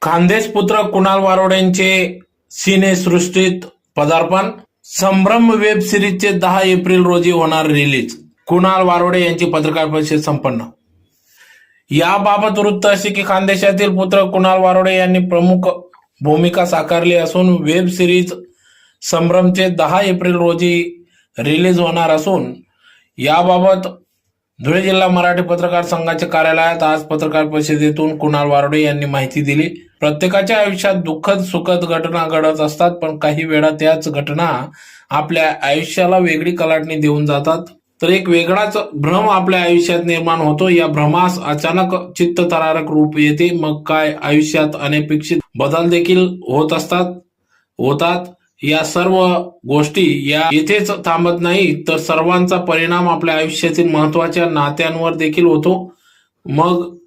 खानदेश पुत्र कुणाल वारोडेंचे सिनेसृष्टीत पदार्पण. संभ्रम वेब सिरीजचे 10 एप्रिल रोजी होणार रिलीज. कुणाल वारोडे यांची पत्रकार परिषद संपन्न. याबाबत वृत्त असे की खानदेशातील पुत्र कुणाल वारोडे यांनी प्रमुख भूमिका साकारली असून वेब सिरीज संभ्रमचे 10 एप्रिल रोजी रिलीज होणार असून याबाबत धुळे जिल्हा मराठी पत्रकार संघाच्या कार्यालयात आज पत्रकार परिषदेतून कुणाल वारोडे यांनी माहिती दिली. प्रत्येकाच्या आयुष्यात दुःखद सुखद घटना घडत असतात, पण काही वेळा त्याच घटना आपल्या आयुष्याला वेगळी कलाटणी देऊन जातात. तर एक वेगळाच भ्रम आपल्या आयुष्यात निर्माण होतो. या भ्रमास अचानक चित्तथरारक रूप येते. मग काय आयुष्यात अनपेक्षित बदल देखील होतात. या सर्व गोष्टी या इथेच थांबत नाही, तर सर्वांचा परिणाम आपल्या आयुष्यातील महत्वाच्या नात्यांवर देखील होतो. मग